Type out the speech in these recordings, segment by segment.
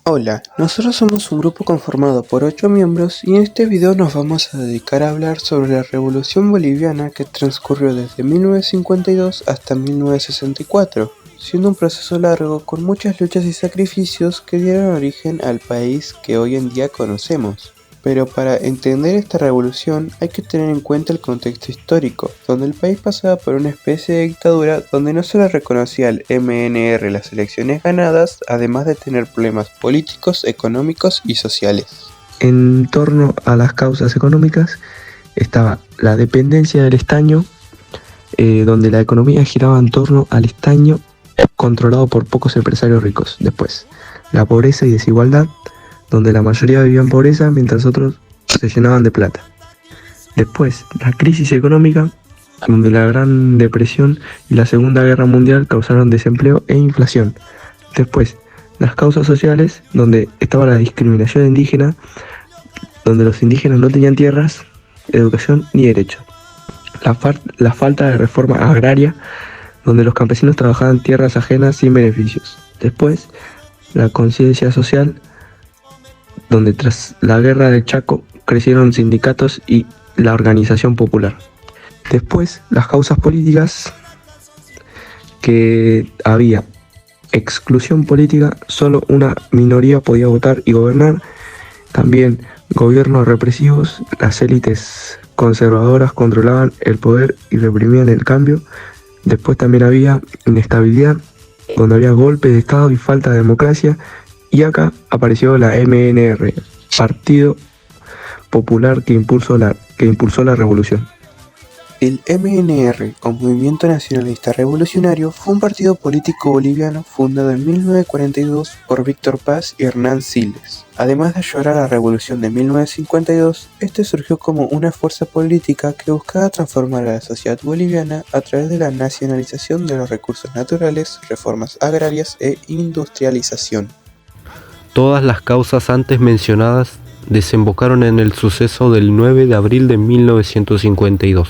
Hola, nosotros somos un grupo conformado por 8 miembros y en este video nos vamos a dedicar a hablar sobre la Revolución Boliviana que transcurrió desde 1952 hasta 1964, siendo un proceso largo con muchas luchas y sacrificios que dieron origen al país que hoy en día conocemos. Pero para entender esta revolución hay que tener en cuenta el contexto histórico, donde el país pasaba por una especie de dictadura donde no se le reconocía al MNR las elecciones ganadas, además de tener problemas políticos, económicos y sociales. En torno a las causas económicas estaba la dependencia del estaño, donde la economía giraba en torno al estaño controlado por pocos empresarios ricos. Después, la pobreza y desigualdad, donde la mayoría vivía en pobreza mientras otros se llenaban de plata. Después, la crisis económica, donde la Gran Depresión y la Segunda Guerra Mundial causaron desempleo e inflación. Después, las causas sociales, donde estaba la discriminación indígena, donde los indígenas no tenían tierras, educación ni derechos. La falta de reforma agraria, donde los campesinos trabajaban tierras ajenas sin beneficios. Después, la conciencia social, donde tras la guerra del Chaco crecieron sindicatos y la organización popular. Después, las causas políticas, que había exclusión política, solo una minoría podía votar y gobernar. También gobiernos represivos, las élites conservadoras controlaban el poder y reprimían el cambio. Después también había inestabilidad, donde había golpe de Estado y falta de democracia. Y acá apareció la MNR, Partido Popular que impulsó la revolución. El MNR, o Movimiento Nacionalista Revolucionario, fue un partido político boliviano fundado en 1942 por Víctor Paz y Hernán Siles. Además de ayudar a la revolución de 1952, este surgió como una fuerza política que buscaba transformar a la sociedad boliviana a través de la nacionalización de los recursos naturales, reformas agrarias e industrialización. Todas las causas antes mencionadas desembocaron en el suceso del 9 de abril de 1952,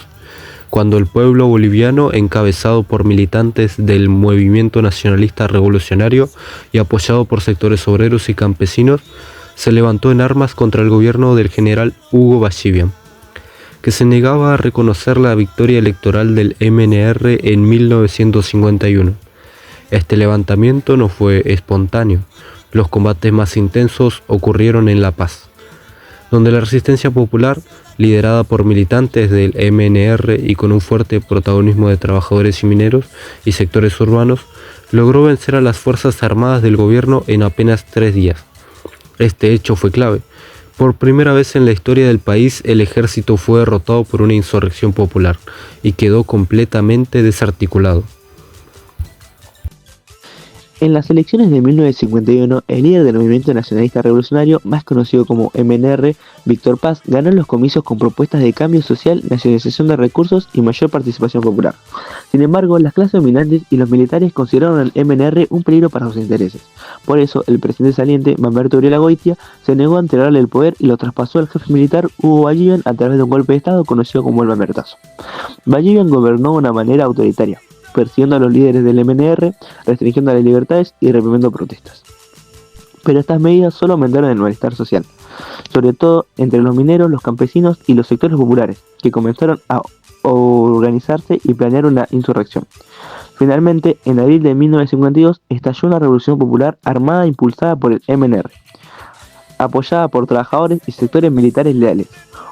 cuando el pueblo boliviano, encabezado por militantes del Movimiento Nacionalista Revolucionario y apoyado por sectores obreros y campesinos, se levantó en armas contra el gobierno del general Hugo Ballivián, que se negaba a reconocer la victoria electoral del MNR en 1951. Este levantamiento no fue espontáneo. Los combates más intensos ocurrieron en La Paz, donde la resistencia popular, liderada por militantes del MNR y con un fuerte protagonismo de trabajadores y mineros y sectores urbanos, logró vencer a las fuerzas armadas del gobierno en apenas 3 días. Este hecho fue clave. Por primera vez en la historia del país, el ejército fue derrotado por una insurrección popular y quedó completamente desarticulado. En las elecciones de 1951, el líder del Movimiento Nacionalista Revolucionario, más conocido como MNR, Víctor Paz, ganó en los comicios con propuestas de cambio social, nacionalización de recursos y mayor participación popular. Sin embargo, las clases dominantes y los militares consideraron al MNR un peligro para sus intereses. Por eso, el presidente saliente, Manberto Uriela Goitia, se negó a entregarle el poder y lo traspasó al jefe militar Hugo Ballivián a través de un golpe de Estado conocido como el Bambertazo. Ballivián gobernó de una manera autoritaria, persiguiendo a los líderes del MNR, restringiendo las libertades y reprimiendo protestas. Pero estas medidas solo aumentaron el malestar social, sobre todo entre los mineros, los campesinos y los sectores populares, que comenzaron a organizarse y planear una insurrección. Finalmente, en abril de 1952, estalló una revolución popular armada impulsada por el MNR, apoyada por trabajadores y sectores militares leales.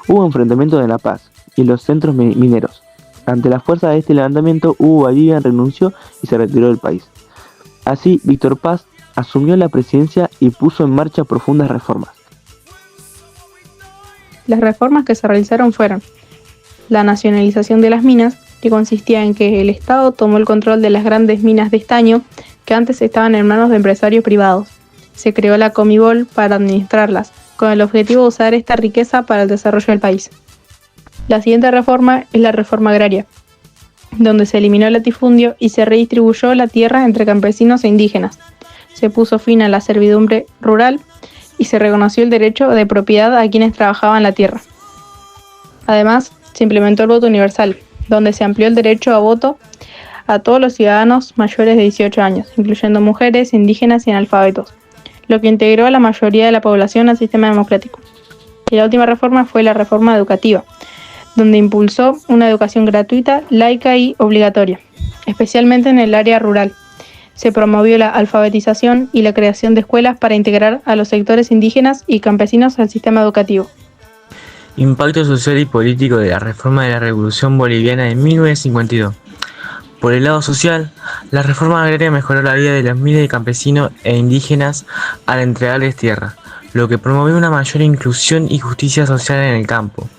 Hubo enfrentamientos en La Paz y los centros mineros. Ante la fuerza de este levantamiento, Hugo Ballivián renunció y se retiró del país. Así, Víctor Paz asumió la presidencia y puso en marcha profundas reformas. Las reformas que se realizaron fueron la nacionalización de las minas, que consistía en que el Estado tomó el control de las grandes minas de estaño que antes estaban en manos de empresarios privados. Se creó la Comibol para administrarlas, con el objetivo de usar esta riqueza para el desarrollo del país. La siguiente reforma es la reforma agraria, donde se eliminó el latifundio y se redistribuyó la tierra entre campesinos e indígenas. Se puso fin a la servidumbre rural y se reconoció el derecho de propiedad a quienes trabajaban la tierra. Además, se implementó el voto universal, donde se amplió el derecho a voto a todos los ciudadanos mayores de 18 años, incluyendo mujeres, indígenas y analfabetos. lo que integró a la mayoría de la población al sistema democrático. Y la última reforma fue la reforma educativa, donde impulsó una educación gratuita, laica y obligatoria, especialmente en el área rural. Se promovió la alfabetización y la creación de escuelas para integrar a los sectores indígenas y campesinos al sistema educativo. Impacto social y político de la reforma de la Revolución Boliviana de 1952. Por el lado social, la reforma agraria mejoró la vida de los miles de campesinos e indígenas al entregarles tierra, lo que promovió una mayor inclusión y justicia social en el campo.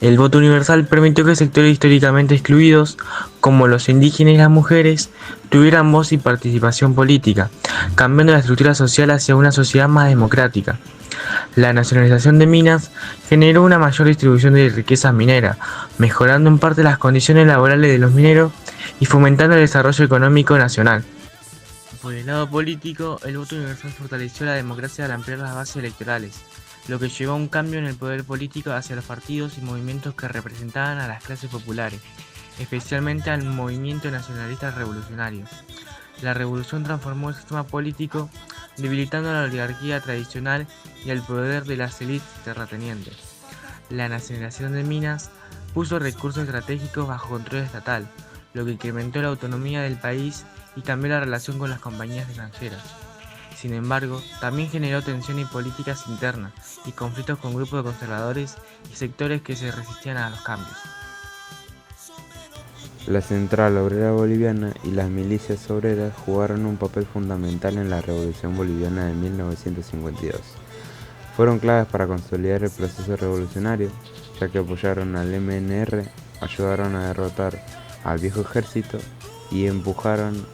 El voto universal permitió que sectores históricamente excluidos, como los indígenas y las mujeres, tuvieran voz y participación política, cambiando la estructura social hacia una sociedad más democrática. La nacionalización de minas generó una mayor distribución de riquezas mineras, mejorando en parte las condiciones laborales de los mineros y fomentando el desarrollo económico nacional. Por el lado político, el voto universal fortaleció la democracia al ampliar las bases electorales, lo que llevó a un cambio en el poder político hacia los partidos y movimientos que representaban a las clases populares, especialmente al movimiento nacionalista revolucionario. La revolución transformó el sistema político, debilitando a la oligarquía tradicional y al poder de las élites terratenientes. La nacionalización de minas puso recursos estratégicos bajo control estatal, lo que incrementó la autonomía del país y cambió la relación con las compañías extranjeras. Sin embargo, también generó tensiones políticas internas y conflictos con grupos de conservadores y sectores que se resistían a los cambios. La Central Obrera Boliviana y las milicias obreras jugaron un papel fundamental en la Revolución Boliviana de 1952. Fueron claves para consolidar el proceso revolucionario, ya que apoyaron al MNR, ayudaron a derrotar al viejo ejército y empujaron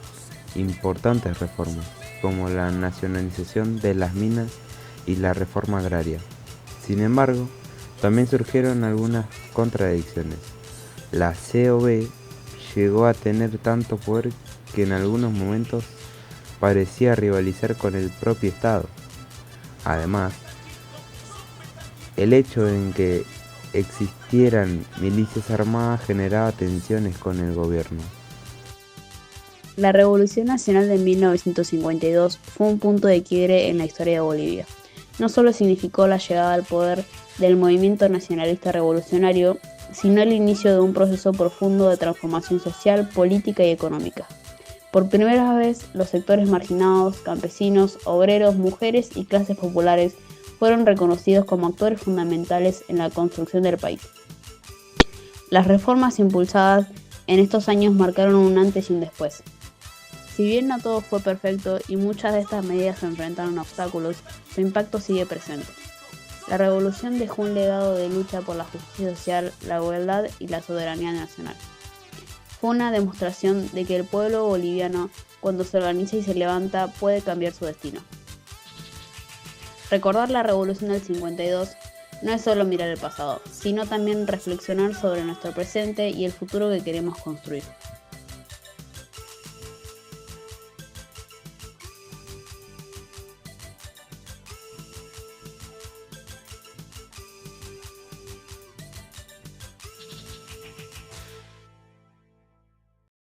importantes reformas, como la nacionalización de las minas y la reforma agraria. Sin embargo, también surgieron algunas contradicciones. La COB llegó a tener tanto poder que en algunos momentos parecía rivalizar con el propio Estado. Además, el hecho en que existieran milicias armadas generaba tensiones con el gobierno. La Revolución Nacional de 1952 fue un punto de quiebre en la historia de Bolivia. No solo significó la llegada al poder del movimiento nacionalista revolucionario, sino el inicio de un proceso profundo de transformación social, política y económica. Por primera vez, los sectores marginados, campesinos, obreros, mujeres y clases populares fueron reconocidos como actores fundamentales en la construcción del país. Las reformas impulsadas en estos años marcaron un antes y un después. Si bien no todo fue perfecto y muchas de estas medidas se enfrentaron a obstáculos, su impacto sigue presente. La revolución dejó un legado de lucha por la justicia social, la igualdad y la soberanía nacional. Fue una demostración de que el pueblo boliviano, cuando se organiza y se levanta, puede cambiar su destino. Recordar la revolución del 52 no es solo mirar el pasado, sino también reflexionar sobre nuestro presente y el futuro que queremos construir.